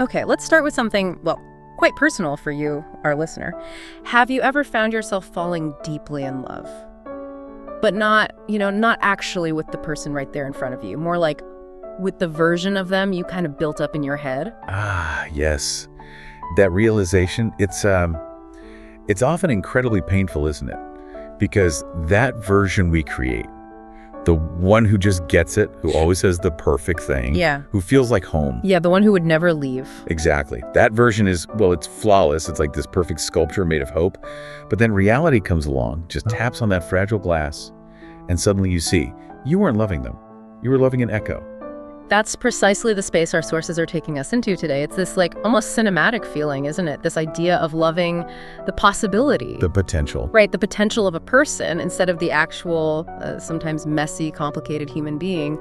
Okay, let's start with something, well, quite personal for you, our listener. Have you ever found yourself falling deeply in love? But not actually with the person right there in front of you, more like with the version of them you kind of built up in your head? Ah, yes. That realization, it's often incredibly painful, isn't it? Because that version we create, the one who just gets it, who always says the perfect thing, Yeah. who feels like home. Yeah, the one who would never leave. Exactly. That version is, well, it's flawless. It's like this perfect sculpture made of hope. But then reality comes along, just taps on that fragile glass, and suddenly you see, you weren't loving them. You were loving an echo. That's precisely the space our sources are taking us into today. It's this like almost cinematic feeling, isn't it? This idea of loving the possibility. The potential. Right, the potential of a person instead of the actual, sometimes messy, complicated human being.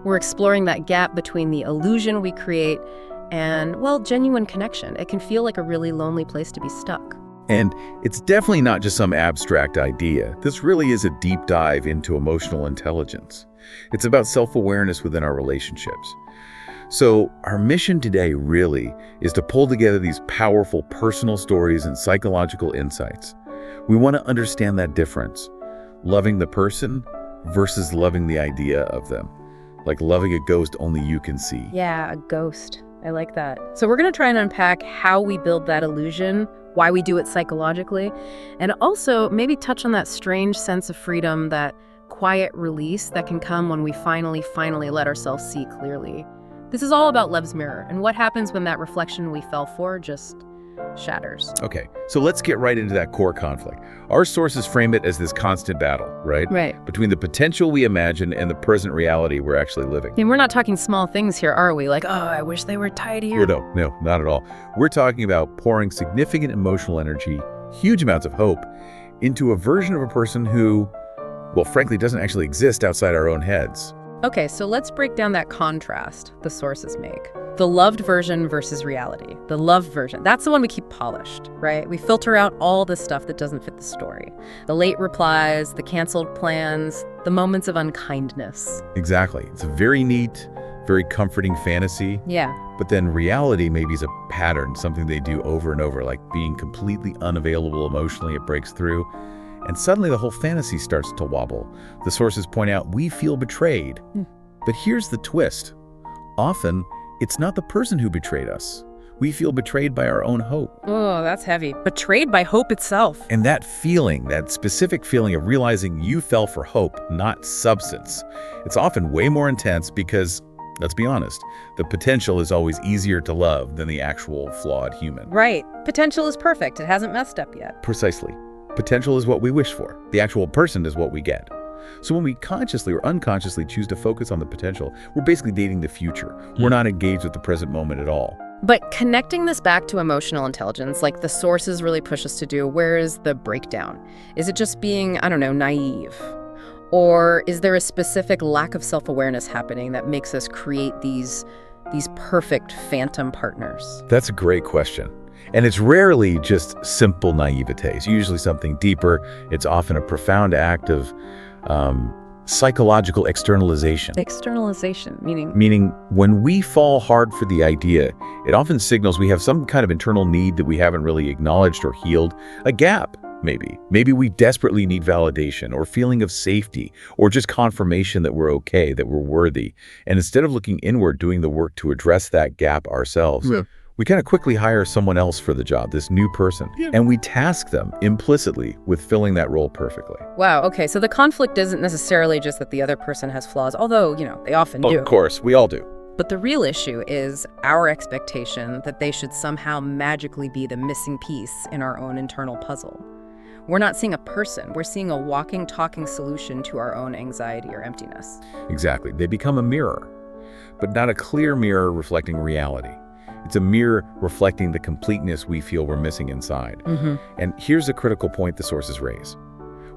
We're exploring that gap between the illusion we create and, well, genuine connection. It can feel like a really lonely place to be stuck. And it's definitely not just some abstract idea. This really is a deep dive into emotional intelligence. It's about self-awareness within our relationships. So our mission today really is to pull together these powerful personal stories and psychological insights. We want to understand that difference, loving the person versus loving the idea of them, like loving a ghost only you can see. Yeah, a ghost. I like that. So we're going to try and unpack how we build that illusion, why we do it psychologically, and also maybe touch on that strange sense of freedom, that quiet release that can come when we finally let ourselves see clearly. This is all about love's mirror and what happens when that reflection we fell for just shatters. Okay, so let's get right into that core conflict. Our sources frame it as this constant battle, right? Right. Between the potential we imagine and the present reality we're actually living. And we're not talking small things here, are we? Like, oh, I wish they were tidier. No, not at all. We're talking about pouring significant emotional energy, huge amounts of hope, into a version of a person who, well, frankly, doesn't actually exist outside our own heads. Okay, so let's break down that contrast the sources make. The loved version versus reality. The loved version, that's the one we keep polished, right? We filter out all the stuff that doesn't fit the story. The late replies, the canceled plans, the moments of unkindness. Exactly. It's a very neat, very comforting fantasy. Yeah. But then reality maybe is a pattern, something they do over and over, like being completely unavailable emotionally. It breaks through. And suddenly the whole fantasy starts to wobble. The sources point out, we feel betrayed. But here's the twist. Often, it's not the person who betrayed us. We feel betrayed by our own hope. Oh, that's heavy. Betrayed by hope itself. And that feeling, that specific feeling of realizing you fell for hope, not substance, it's often way more intense because, let's be honest, the potential is always easier to love than the actual flawed human. Right. Potential is perfect. It hasn't messed up yet. Precisely. Potential is what we wish for. The actual person is what we get. So when we consciously or unconsciously choose to focus on the potential, we're basically dating the future. We're not engaged with the present moment at all. But connecting this back to emotional intelligence, like the sources really push us to do, where is the breakdown? Is it just being, I don't know, naive? Or is there a specific lack of self-awareness happening that makes us create these perfect phantom partners? That's a great question. And it's rarely just simple naivete. It's usually something deeper. It's often a profound act of psychological externalization. Externalization, meaning? Meaning, when we fall hard for the idea, it often signals we have some kind of internal need that we haven't really acknowledged or healed. A gap, maybe. Maybe we desperately need validation or feeling of safety or just confirmation that we're okay, that we're worthy. And instead of looking inward, doing the work to address that gap ourselves, we kind of quickly hire someone else for the job, this new person, and we task them implicitly with filling that role perfectly. Wow, okay, so the conflict isn't necessarily just that the other person has flaws, although, they often do. Of course, we all do. But the real issue is our expectation that they should somehow magically be the missing piece in our own internal puzzle. We're not seeing a person, we're seeing a walking, talking solution to our own anxiety or emptiness. Exactly. They become a mirror, but not a clear mirror reflecting reality. It's a mirror reflecting the completeness we feel we're missing inside. And here's a critical point the sources raise.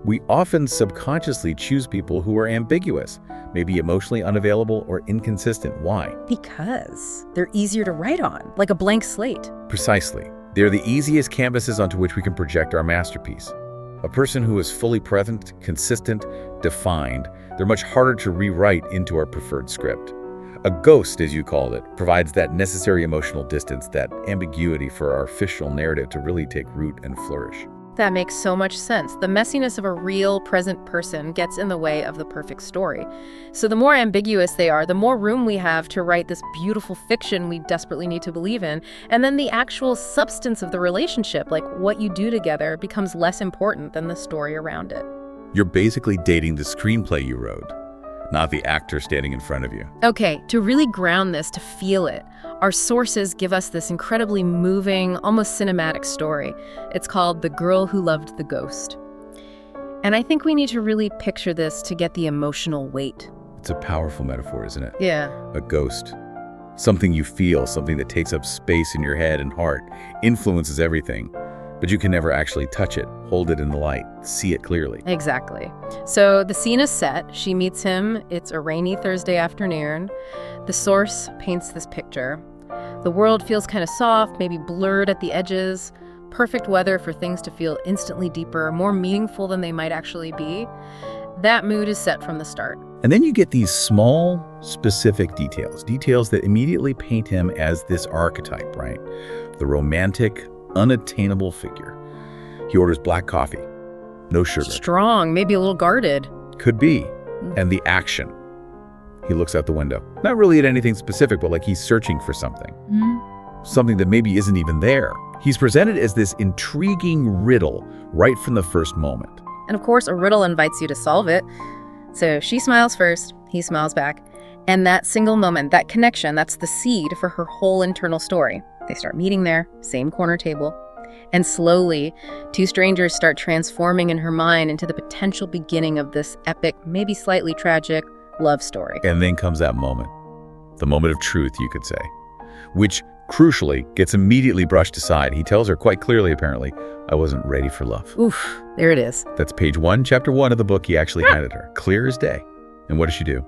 We often subconsciously choose people who are ambiguous, maybe emotionally unavailable or inconsistent. Why? Because they're easier to write on, like a blank slate. Precisely. They're the easiest canvases onto which we can project our masterpiece. A person who is fully present, consistent, defined, they're much harder to rewrite into our preferred script. A ghost, as you called it, provides that necessary emotional distance, that ambiguity for our fictional narrative to really take root and flourish. That makes so much sense. The messiness of a real, present person gets in the way of the perfect story. So the more ambiguous they are, the more room we have to write this beautiful fiction we desperately need to believe in. And then the actual substance of the relationship, like what you do together, becomes less important than the story around it. You're basically dating the screenplay you wrote, not the actor standing in front of you. Okay, to really ground this, to feel it, our sources give us this incredibly moving, almost cinematic story. It's called The Girl Who Loved the Ghost. And I think we need to really picture this to get the emotional weight. It's a powerful metaphor, isn't it? Yeah. A ghost. Something you feel, something that takes up space in your head and heart, influences everything. But you can never actually touch it, hold it in the light, see it clearly. Exactly. So the scene is set. She meets him. It's a rainy Thursday afternoon. The source paints this picture. The world feels kind of soft, maybe blurred at the edges. Perfect weather for things to feel instantly deeper, more meaningful than they might actually be. That mood is set from the start. And then you get these small, specific details that immediately paint him as this archetype, right? The romantic, unattainable figure. He orders black coffee, no sugar. Strong, maybe a little guarded. Could be. And the action. He looks out the window. Not really at anything specific, but like he's searching for something. Something that maybe isn't even there. He's presented as this intriguing riddle right from the first moment. And of course, a riddle invites you to solve it. So she smiles first, he smiles back. And that single moment, that connection, that's the seed for her whole internal story. They start meeting there, same corner table. And slowly, two strangers start transforming in her mind into the potential beginning of this epic, maybe slightly tragic, love story. And then comes that moment. The moment of truth, you could say. Which, crucially, gets immediately brushed aside. He tells her quite clearly, apparently, I wasn't ready for love. Oof, there it is. That's page 1, chapter 1 of the book he actually handed her. Clear as day. And what does she do?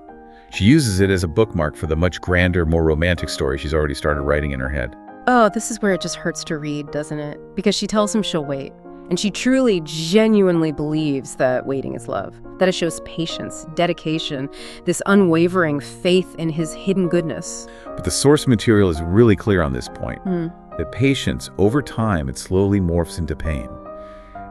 She uses it as a bookmark for the much grander, more romantic story she's already started writing in her head. Oh, this is where it just hurts to read, doesn't it? Because she tells him she'll wait. And she truly, genuinely believes that waiting is love. That it shows patience, dedication, this unwavering faith in his hidden goodness. But the source material is really clear on this point. That patience, over time, it slowly morphs into pain.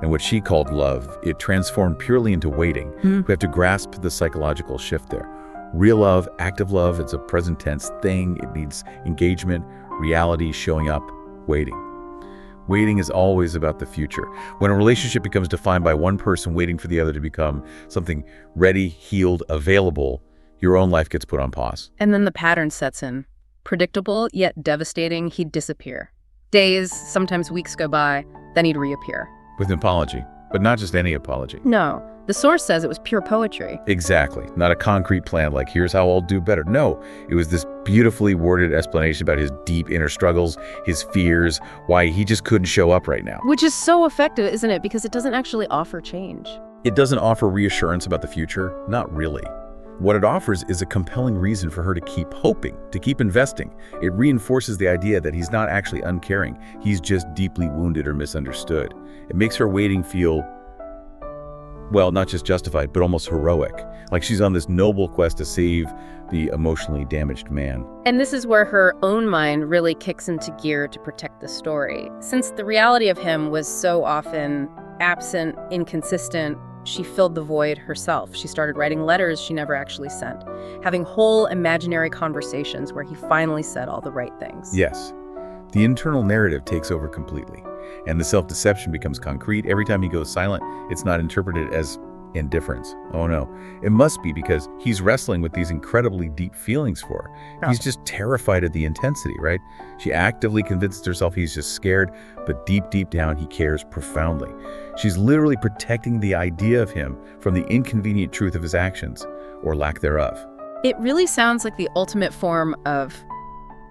And what she called love, it transformed purely into waiting. We have to grasp the psychological shift there. Real love, active love, it's a present tense thing. It needs engagement, reality, showing up, waiting. Waiting is always about the future. When a relationship becomes defined by one person waiting for the other to become something ready, healed, available, your own life gets put on pause. And then the pattern sets in. Predictable, yet devastating, he'd disappear. Days, sometimes weeks go by, then he'd reappear. With an apology, but not just any apology. No, the source says it was pure poetry. Exactly. Not a concrete plan like, here's how I'll do better. No, it was this beautifully worded explanation about his deep inner struggles, his fears, why he just couldn't show up right now. Which is so effective, isn't it? Because it doesn't actually offer change. It doesn't offer reassurance about the future. Not really. What it offers is a compelling reason for her to keep hoping, to keep investing. It reinforces the idea that he's not actually uncaring. He's just deeply wounded or misunderstood. It makes her waiting feel, well, not just justified, but almost heroic. Like she's on this noble quest to save the emotionally damaged man. And this is where her own mind really kicks into gear to protect the story. Since the reality of him was so often absent, inconsistent, she filled the void herself. She started writing letters she never actually sent, having whole imaginary conversations where he finally said all the right things. Yes. The internal narrative takes over completely, and the self-deception becomes concrete. Every time he goes silent, it's not interpreted as indifference. Oh no, it must be because he's wrestling with these incredibly deep feelings for her. He's just terrified of the intensity, right? She actively convinces herself he's just scared, but deep down he cares profoundly. She's literally protecting the idea of him from the inconvenient truth of his actions, or lack thereof. It really sounds like the ultimate form of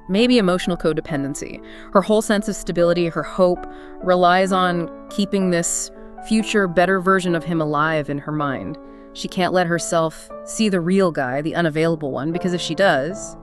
maybe emotional codependency. Her whole sense of stability, her hope, relies on keeping this future, better version of him alive in her mind. She can't let herself see the real guy, the unavailable one, because if she does,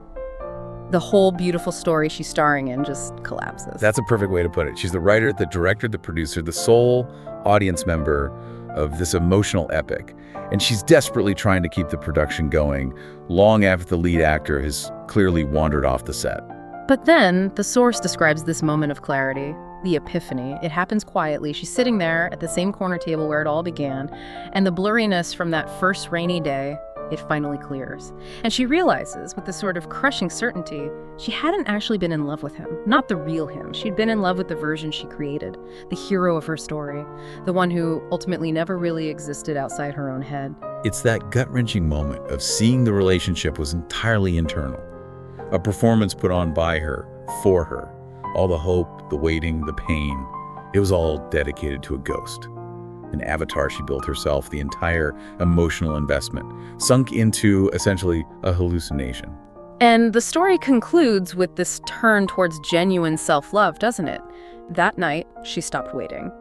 the whole beautiful story she's starring in just collapses. That's a perfect way to put it. She's the writer, the director, the producer, the sole audience member of this emotional epic, and she's desperately trying to keep the production going long after the lead actor has clearly wandered off the set. But then, the source describes this moment of clarity, the epiphany. It happens quietly. She's sitting there at the same corner table where it all began, and the blurriness from that first rainy day, it finally clears. And she realizes, with this sort of crushing certainty, she hadn't actually been in love with him. Not the real him. She'd been in love with the version she created, the hero of her story, the one who ultimately never really existed outside her own head. It's that gut-wrenching moment of seeing the relationship was entirely internal. A performance put on by her, for her. All the hope, the waiting, the pain, it was all dedicated to a ghost. An avatar she built herself, the entire emotional investment, sunk into, essentially, a hallucination. And the story concludes with this turn towards genuine self-love, doesn't it? That night, she stopped waiting.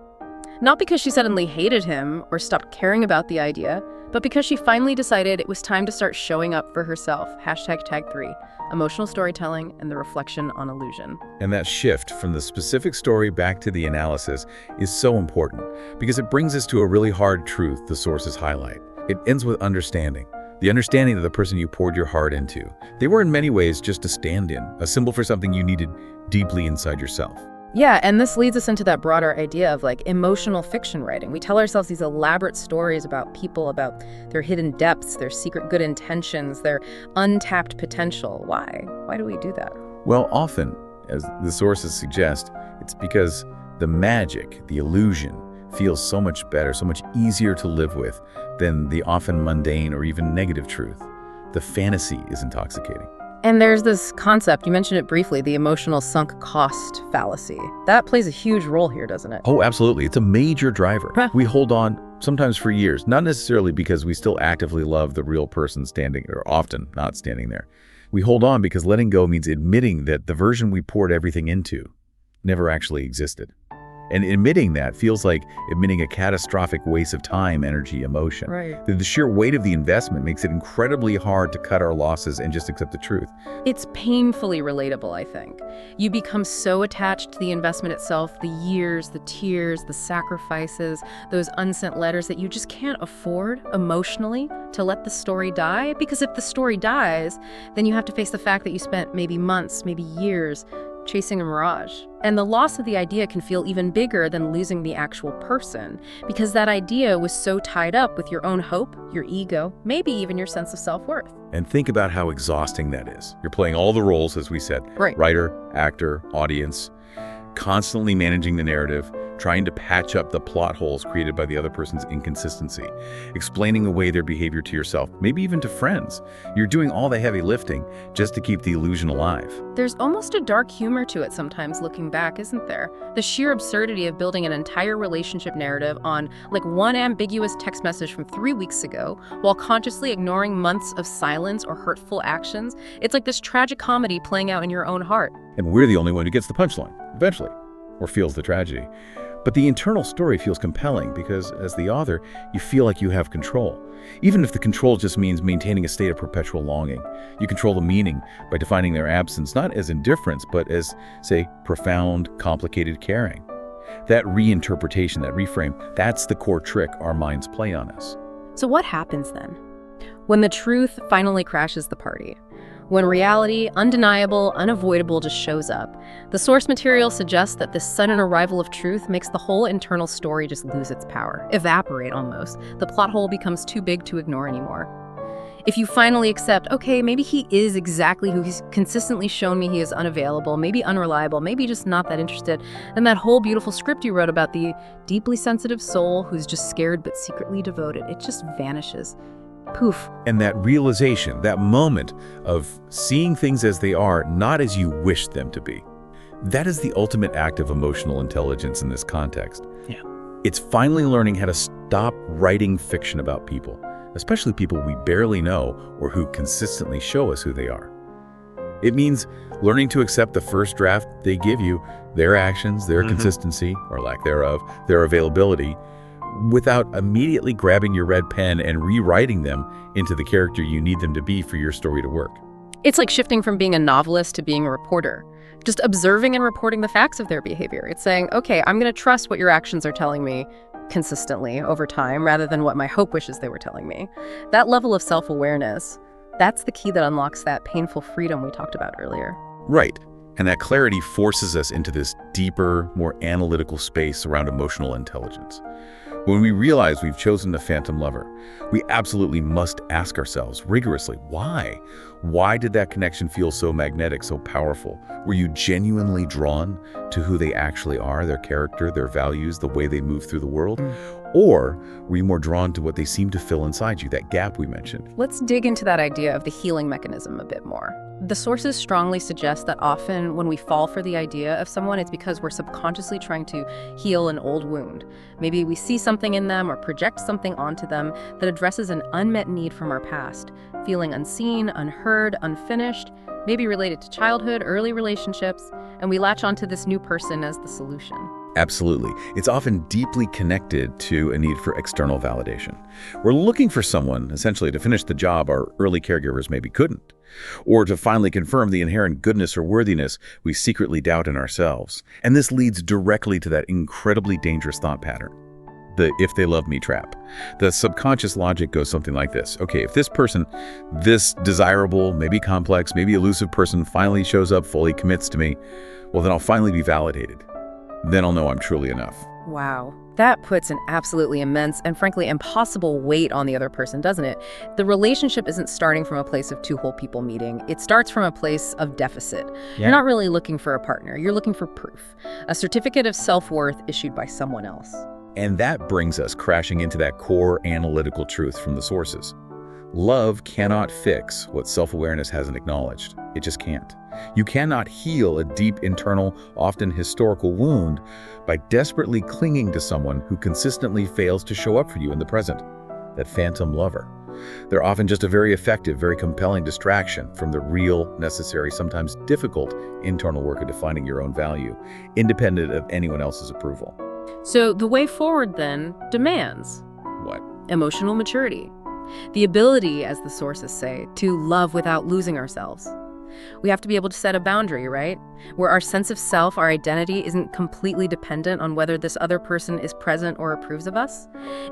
Not because she suddenly hated him or stopped caring about the idea, but because she finally decided it was time to start showing up for herself. #tag3, emotional storytelling and the reflection on illusion. And that shift from the specific story back to the analysis is so important because it brings us to a really hard truth the sources highlight. It ends with understanding. The understanding that the person you poured your heart into, they were in many ways just a stand-in, a symbol for something you needed deeply inside yourself. Yeah, and this leads us into that broader idea of emotional fiction writing. We tell ourselves these elaborate stories about people, about their hidden depths, their secret good intentions, their untapped potential. Why? Why do we do that? Well, often, as the sources suggest, it's because the magic, the illusion, feels so much better, so much easier to live with than the often mundane or even negative truth. The fantasy is intoxicating. And there's this concept, you mentioned it briefly, the emotional sunk cost fallacy. That plays a huge role here, doesn't it? Oh, absolutely. It's a major driver. Huh. We hold on, sometimes for years, not necessarily because we still actively love the real person standing, or often not standing there. We hold on because letting go means admitting that the version we poured everything into never actually existed. And admitting that feels like admitting a catastrophic waste of time, energy, emotion. Right. The sheer weight of the investment makes it incredibly hard to cut our losses and just accept the truth. It's painfully relatable, I think. You become so attached to the investment itself, the years, the tears, the sacrifices, those unsent letters, that you just can't afford emotionally to let the story die. Because if the story dies, then you have to face the fact that you spent maybe months, maybe years, chasing a mirage. And the loss of the idea can feel even bigger than losing the actual person, because that idea was so tied up with your own hope, your ego, maybe even your sense of self-worth. And think about how exhausting that is. You're playing all the roles, as we said, Right. Writer, actor, audience, constantly managing the narrative, trying to patch up the plot holes created by the other person's inconsistency, explaining away their behavior to yourself, maybe even to friends. You're doing all the heavy lifting just to keep the illusion alive. There's almost a dark humor to it sometimes looking back, isn't there? The sheer absurdity of building an entire relationship narrative on one ambiguous text message from 3 weeks ago while consciously ignoring months of silence or hurtful actions. It's like this tragic comedy playing out in your own heart. And we're the only one who gets the punchline, eventually, or feels the tragedy. But the internal story feels compelling because, as the author, you feel like you have control. Even if the control just means maintaining a state of perpetual longing. You control the meaning by defining their absence not as indifference, but as, say, profound, complicated caring. That reinterpretation, that reframe, that's the core trick our minds play on us. So what happens then? When the truth finally crashes the party? When reality, undeniable, unavoidable, just shows up, the source material suggests that this sudden arrival of truth makes the whole internal story just lose its power, evaporate almost. The plot hole becomes too big to ignore anymore. If you finally accept, okay, maybe he is exactly who he's consistently shown me he is, unavailable, maybe unreliable, maybe just not that interested, then that whole beautiful script you wrote about the deeply sensitive soul who's just scared but secretly devoted, it just vanishes. Poof. And that realization, that moment of seeing things as they are, not as you wish them to be, that is the ultimate act of emotional intelligence in this context. Yeah. It's finally learning how to stop writing fiction about people, especially people we barely know or who consistently show us who they are. It means learning to accept the first draft they give you, their actions, their consistency, or lack thereof, their availability, without immediately grabbing your red pen and rewriting them into the character you need them to be for your story to work. It's like shifting from being a novelist to being a reporter, just observing and reporting the facts of their behavior. It's saying, okay, I'm going to trust what your actions are telling me, consistently over time rather than what my hope wishes they were telling me. That level of self-awareness, that's the key that unlocks that painful freedom we talked about earlier. Right. And that clarity forces us into this deeper, more analytical space around emotional intelligence. When we realize we've chosen the phantom lover, we absolutely must ask ourselves rigorously, why? Why did that connection feel so magnetic, so powerful? Were you genuinely drawn to who they actually are, their character, their values, the way they move through the world? Or were you more drawn to what they seem to fill inside you, that gap we mentioned? Let's dig into that idea of the healing mechanism a bit more. The sources strongly suggest that often when we fall for the idea of someone, it's because we're subconsciously trying to heal an old wound. Maybe we see something in them or project something onto them that addresses an unmet need from our past, feeling unseen, unheard, unfinished, maybe related to childhood, early relationships, and we latch onto this new person as the solution. Absolutely. It's often deeply connected to a need for external validation. We're looking for someone, essentially, to finish the job our early caregivers maybe couldn't, or to finally confirm the inherent goodness or worthiness we secretly doubt in ourselves. And this leads directly to that incredibly dangerous thought pattern, the if they love me trap. The subconscious logic goes something like this. Okay, if this person, this desirable, maybe complex, maybe elusive person finally shows up, fully commits to me, well, then I'll finally be validated. Then I'll know I'm truly enough. Wow. That puts an absolutely immense and frankly impossible weight on the other person, doesn't it? The relationship isn't starting from a place of two whole people meeting. It starts from a place of deficit. Yeah. You're not really looking for a partner. You're looking for proof, a certificate of self-worth issued by someone else. And that brings us crashing into that core analytical truth from the sources. Love cannot fix what self-awareness hasn't acknowledged. It just can't. You cannot heal a deep internal, often historical wound by desperately clinging to someone who consistently fails to show up for you in the present. That phantom lover. They're often just a very effective, very compelling distraction from the real, necessary, sometimes difficult internal work of defining your own value, independent of anyone else's approval. So the way forward then demands What? emotional maturity. The ability, as the sources say, to love without losing ourselves. We have to be able to set a boundary, right? Where our sense of self, our identity, isn't completely dependent on whether this other person is present or approves of us.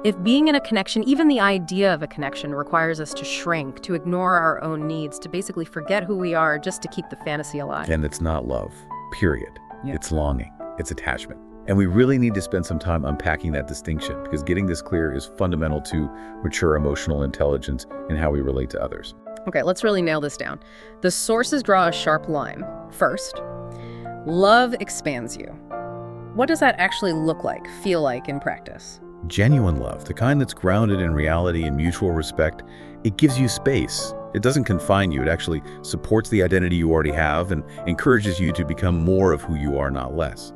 If being in a connection, even the idea of a connection, requires us to shrink, to ignore our own needs, to basically forget who we are just to keep the fantasy alive. And it's not love, period. Yeah. It's longing, it's attachment. And we really need to spend some time unpacking that distinction, because getting this clear is fundamental to mature emotional intelligence and how we relate to others. Okay, let's really nail this down. The sources draw a sharp line. First, love expands you. What does that actually look like, feel like in practice? Genuine love, the kind that's grounded in reality and mutual respect, it gives you space. It doesn't confine you. It actually supports the identity you already have and encourages you to become more of who you are, not less.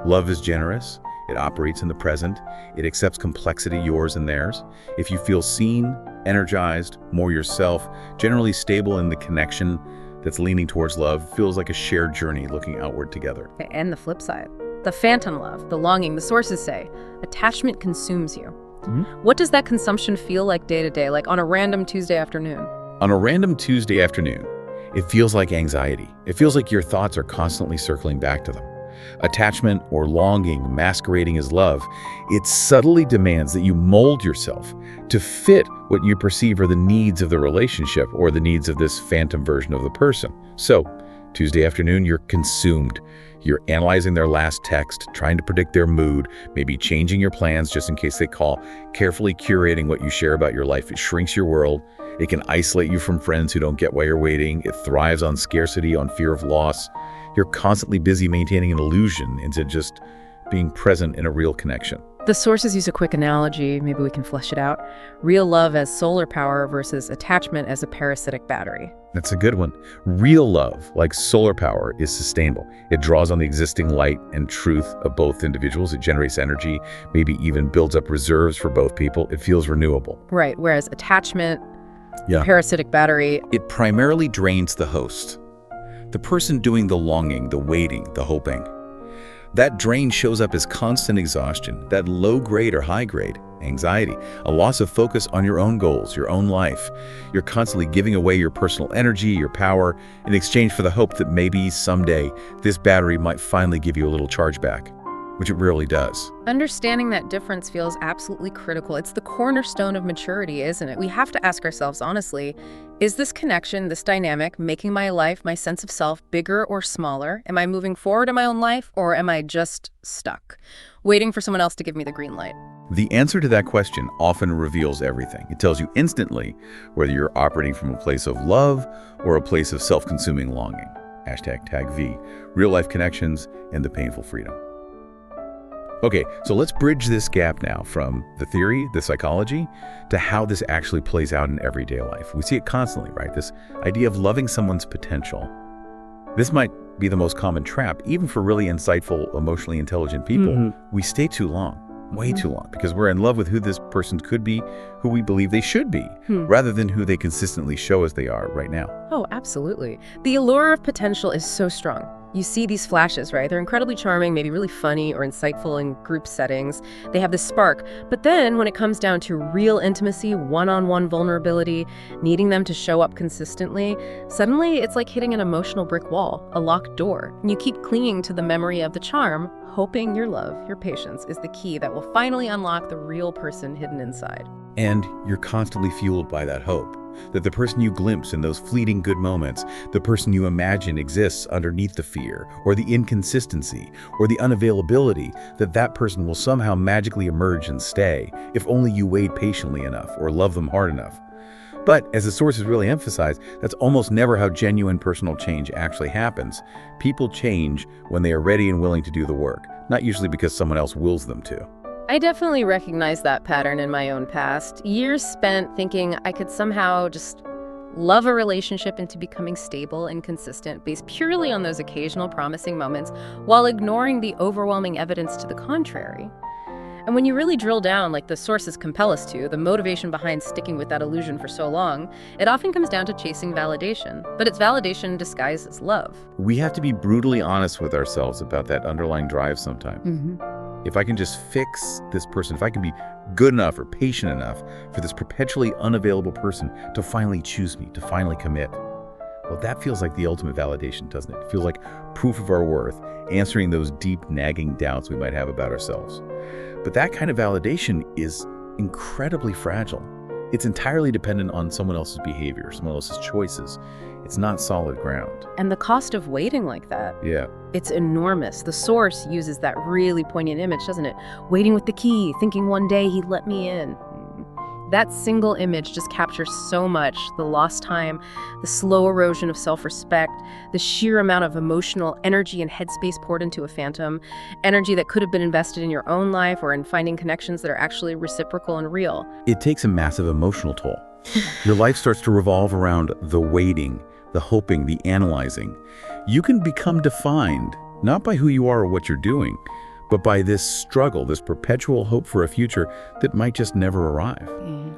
Love is generous. It operates in the present. It accepts complexity, yours and theirs. If you feel seen, energized, more yourself, generally stable in the connection that's leaning towards love, feels like a shared journey looking outward together. And the flip side, the phantom love, the longing, the sources say, attachment consumes you. What does that consumption feel like day to day, like on a random Tuesday afternoon? On a random Tuesday afternoon, it feels like anxiety. It feels like your thoughts are constantly circling back to them. Attachment or longing masquerading as love, it subtly demands that you mold yourself to fit what you perceive are the needs of the relationship or the needs of this phantom version of the person. So, Tuesday afternoon, you're consumed. You're analyzing their last text, trying to predict their mood, maybe changing your plans just in case they call, carefully curating what you share about your life. It shrinks your world. It can isolate you from friends who don't get why you're waiting. It thrives on scarcity, on fear of loss. You're constantly busy maintaining an illusion into just being present in a real connection. The sources use a quick analogy, maybe we can flesh it out. Real love as solar power versus attachment as a parasitic battery. That's a good one. Real love, like solar power, is sustainable. It draws on the existing light and truth of both individuals. It generates energy, maybe even builds up reserves for both people. It feels renewable. Right, whereas attachment, parasitic battery, it primarily drains the host. The person doing the longing, the waiting, the hoping. That drain shows up as constant exhaustion, that low-grade or high-grade anxiety, a loss of focus on your own goals, your own life. You're constantly giving away your personal energy, your power, in exchange for the hope that maybe someday this battery might finally give you a little charge back. which it rarely does. Understanding that difference feels absolutely critical. It's the cornerstone of maturity, isn't it? We have to ask ourselves honestly, is this connection, this dynamic, making my life, my sense of self, bigger or smaller? Am I moving forward in my own life, or am I just stuck, waiting for someone else to give me the green light? The answer to that question often reveals everything. It tells you instantly whether you're operating from a place of love or a place of self-consuming longing. Tag V, real-life connections and the painful freedom. Okay, so let's bridge this gap now from the theory, the psychology, to how this actually plays out in everyday life. We see it constantly, right? This idea of loving someone's potential. This might be the most common trap, even for really insightful, emotionally intelligent people. We stay too long, way too long, because we're in love with who this person could be, who we believe they should be, rather than who they consistently show us they are right now. Oh, absolutely. The allure of potential is so strong. You see these flashes, right? They're incredibly charming, maybe really funny or insightful in group settings. They have this spark. But then when it comes down to real intimacy, one-on-one vulnerability, needing them to show up consistently, suddenly it's like hitting an emotional brick wall, a locked door. And you keep clinging to the memory of the charm, hoping your love, your patience, is the key that will finally unlock the real person hidden inside. And you're constantly fueled by that hope that the person you glimpse in those fleeting good moments, the person you imagine exists underneath the fear or the inconsistency or the unavailability, that person will somehow magically emerge and stay if only you wait patiently enough or love them hard enough. But as the sources really emphasize, that's almost never how genuine personal change actually happens. People change when they are ready and willing to do the work, not usually because someone else wills them to. I definitely recognize that pattern in my own past. Years spent thinking I could somehow just love a relationship into becoming stable and consistent based purely on those occasional promising moments while ignoring the overwhelming evidence to the contrary. And when you really drill down, like the sources compel us to, the motivation behind sticking with that illusion for so long, it often comes down to chasing validation. But it's validation disguised as love. We have to be brutally honest with ourselves about that underlying drive sometimes. If I can just fix this person, if I can be good enough or patient enough for this perpetually unavailable person to finally choose me, to finally commit, well, that feels like the ultimate validation, doesn't it? It feels like proof of our worth, answering those deep, nagging doubts we might have about ourselves. But that kind of validation is incredibly fragile. It's entirely dependent on someone else's behavior, someone else's choices. It's not solid ground. And the cost of waiting like that, it's enormous. The source uses that really poignant image, doesn't it? Waiting with the key, thinking one day he'd let me in. That single image just captures so much: the lost time, the slow erosion of self-respect, the sheer amount of emotional energy and headspace poured into a phantom, energy that could have been invested in your own life or in finding connections that are actually reciprocal and real. It takes a massive emotional toll. Your life starts to revolve around the waiting, the hoping, the analyzing. You can become defined not by who you are or what you're doing, but by this struggle, this perpetual hope for a future that might just never arrive.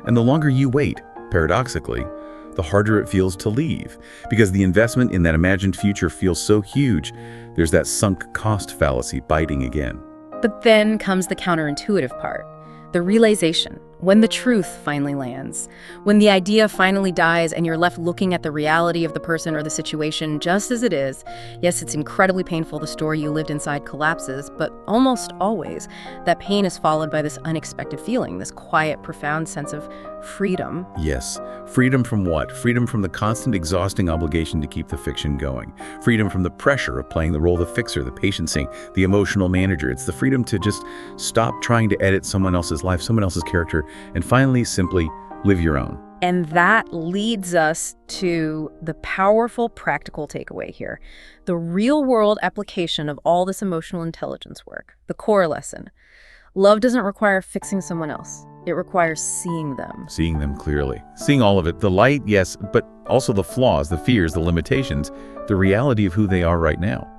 And the longer you wait, paradoxically, the harder it feels to leave, because the investment in that imagined future feels so huge, there's that sunk cost fallacy biting again. But then comes the counterintuitive part, the realization, when the truth finally lands, when the idea finally dies and you're left looking at the reality of the person or the situation just as it is. Yes, it's incredibly painful. The story you lived inside collapses, but almost always that pain is followed by this unexpected feeling, this quiet, profound sense of freedom. Yes. Freedom from what? Freedom from the constant exhausting obligation to keep the fiction going. Freedom from the pressure of playing the role of the fixer, the patient-seeing, the emotional manager. It's the freedom to just stop trying to edit someone else's life, someone else's character, and finally simply live your own. And that leads us to the powerful practical takeaway here. The real-world application of all this emotional intelligence work. The core lesson. Love doesn't require fixing someone else. It requires seeing them. Seeing them clearly. Seeing all of it. The light, yes, but also the flaws, the fears, the limitations, the reality of who they are right now.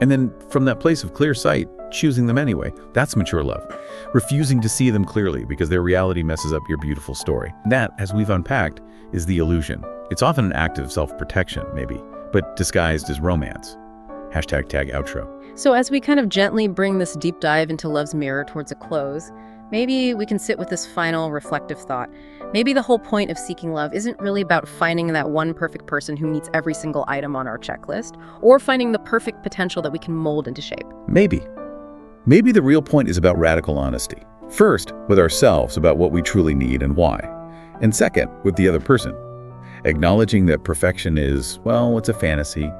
And then from that place of clear sight, choosing them anyway. That's mature love. Refusing to see them clearly because their reality messes up your beautiful story. That, as we've unpacked, is the illusion. It's often an act of self-protection, maybe, but disguised as romance. #tag outro. So as we kind of gently bring this deep dive into love's mirror towards a close, maybe we can sit with this final reflective thought. Maybe the whole point of seeking love isn't really about finding that one perfect person who meets every single item on our checklist, or finding the perfect potential that we can mold into shape. Maybe Maybe the real point is about radical honesty. First, with ourselves about what we truly need and why. And second, with the other person. Acknowledging that perfection is, well, it's a fantasy,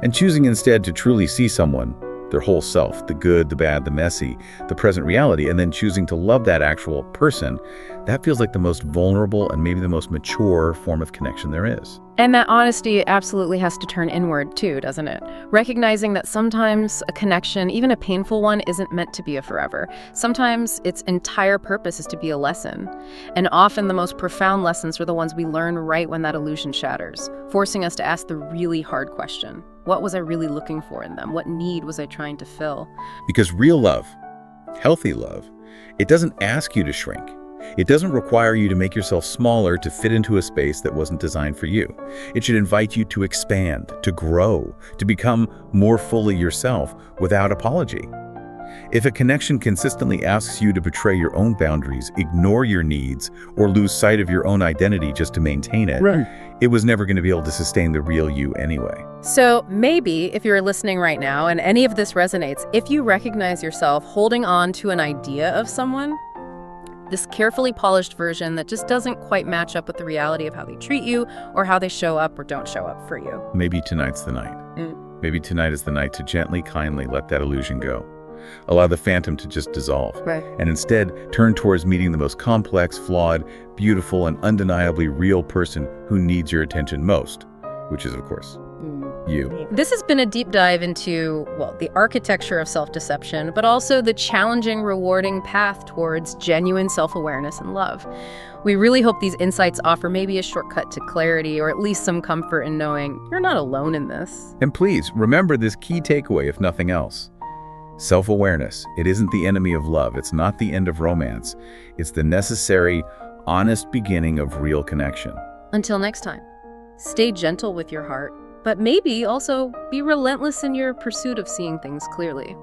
and choosing instead to truly see someone, their whole self, the good, the bad, the messy, the present reality, and then choosing to love that actual person, that feels like the most vulnerable and maybe the most mature form of connection there is. And that honesty absolutely has to turn inward too, doesn't it? Recognizing that sometimes a connection, even a painful one, isn't meant to be a forever. Sometimes its entire purpose is to be a lesson. And often the most profound lessons are the ones we learn right when that illusion shatters, forcing us to ask the really hard question. What was I really looking for in them? What need was I trying to fill? Because real love, healthy love, it doesn't ask you to shrink. It doesn't require you to make yourself smaller to fit into a space that wasn't designed for you. It should invite you to expand, to grow, to become more fully yourself without apology. If a connection consistently asks you to betray your own boundaries, ignore your needs, or lose sight of your own identity just to maintain it, it was never going to be able to sustain the real you anyway. So maybe if you're listening right now and any of this resonates, if you recognize yourself holding on to an idea of someone, this carefully polished version that just doesn't quite match up with the reality of how they treat you or how they show up or don't show up for you. Maybe tonight's the night. Maybe tonight is the night to gently, kindly let that illusion go. Allow the phantom to just dissolve. And instead, turn towards meeting the most complex, flawed, beautiful, and undeniably real person who needs your attention most, which is, of course, you. This has been a deep dive into, well, the architecture of self-deception, but also the challenging, rewarding path towards genuine self-awareness and love. We really hope these insights offer maybe a shortcut to clarity or at least some comfort in knowing you're not alone in this. And please, remember this key takeaway, if nothing else. Self-awareness, it isn't the enemy of love. It's not the end of romance. It's the necessary, honest beginning of real connection. Until next time, stay gentle with your heart, but maybe also be relentless in your pursuit of seeing things clearly.